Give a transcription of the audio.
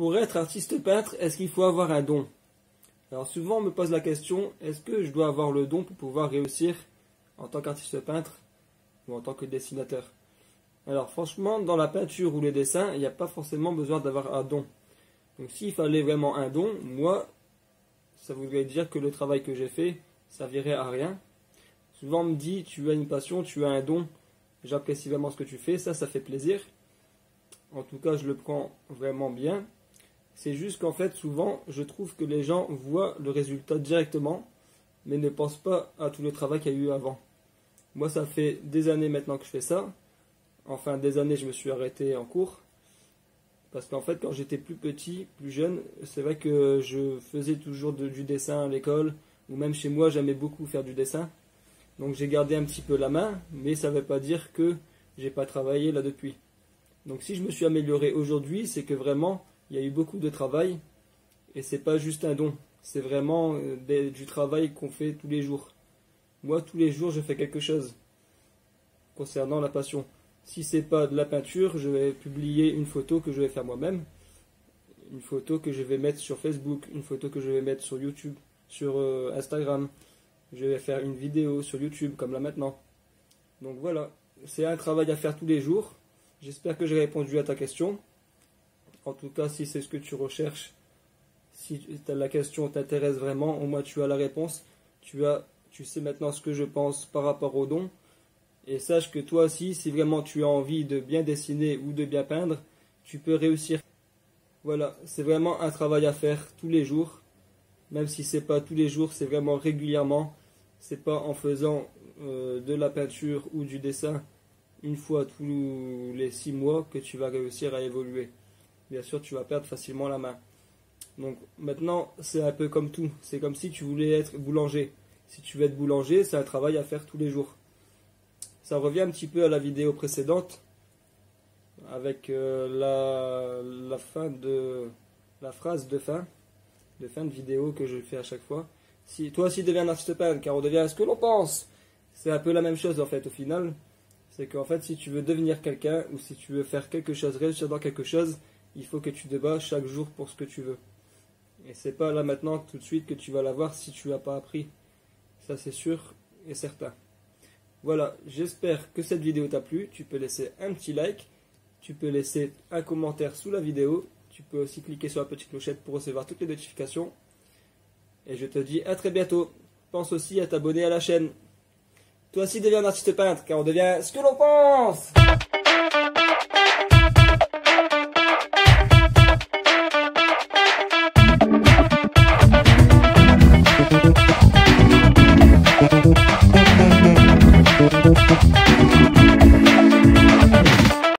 Pour être artiste peintre, est-ce qu'il faut avoir un don? Alors souvent on me pose la question, est-ce que je dois avoir le don pour pouvoir réussir en tant qu'artiste peintre ou en tant que dessinateur? Alors franchement, dans la peinture ou les dessins, il n'y a pas forcément besoin d'avoir un don. Donc s'il fallait vraiment un don, moi, ça voudrait dire que le travail que j'ai fait servirait à rien. Souvent on me dit, tu as une passion, tu as un don, j'apprécie vraiment ce que tu fais, ça fait plaisir. En tout cas, je le prends vraiment bien. C'est juste qu'en fait, souvent, je trouve que les gens voient le résultat directement, mais ne pensent pas à tout le travail qu'il y a eu avant. Moi, ça fait des années maintenant que je fais ça. Enfin, des années, je me suis arrêté en cours. Parce qu'en fait, quand j'étais plus petit, plus jeune, c'est vrai que je faisais toujours du dessin à l'école, ou même chez moi, j'aimais beaucoup faire du dessin. Donc j'ai gardé un petit peu la main, mais ça ne veut pas dire que j'ai pas travaillé là depuis. Donc si je me suis amélioré aujourd'hui, c'est que vraiment, il y a eu beaucoup de travail, et c'est pas juste un don, c'est vraiment du travail qu'on fait tous les jours. Moi, tous les jours, je fais quelque chose concernant la passion. Si c'est pas de la peinture, je vais publier une photo que je vais faire moi-même, une photo que je vais mettre sur Facebook, une photo que je vais mettre sur YouTube, sur Instagram. Je vais faire une vidéo sur YouTube comme là maintenant. Donc voilà, c'est un travail à faire tous les jours. J'espère que j'ai répondu à ta question. En tout cas, si c'est ce que tu recherches, si la question t'intéresse vraiment, au moins tu as la réponse. Tu sais maintenant ce que je pense par rapport au don. Et sache que toi aussi, si vraiment tu as envie de bien dessiner ou de bien peindre, tu peux réussir. Voilà, c'est vraiment un travail à faire tous les jours. Même si c'est pas tous les jours, c'est vraiment régulièrement. C'est pas en faisant de la peinture ou du dessin une fois tous les 6 mois que tu vas réussir à évoluer. Bien sûr, tu vas perdre facilement la main. Donc maintenant, c'est un peu comme tout. C'est comme si tu voulais être boulanger. Si tu veux être boulanger, c'est un travail à faire tous les jours. Ça revient un petit peu à la vidéo précédente avec la phrase de fin de vidéo que je fais à chaque fois. Si toi aussi deviens un artiste peintre, car on devient ce que l'on pense. C'est un peu la même chose en fait au final. C'est qu'en fait si tu veux devenir quelqu'un ou si tu veux faire quelque chose, réussir dans quelque chose, il faut que tu te bats chaque jour pour ce que tu veux. Et c'est pas là maintenant tout de suite que tu vas l'avoir si tu n'as pas appris. Ça c'est sûr et certain. Voilà, j'espère que cette vidéo t'a plu. Tu peux laisser un petit like, tu peux laisser un commentaire sous la vidéo. Tu peux aussi cliquer sur la petite clochette pour recevoir toutes les notifications. Et je te dis à très bientôt. Pense aussi à t'abonner à la chaîne. Toi aussi deviens un artiste peintre, car on devient ce que l'on pense. Thank you.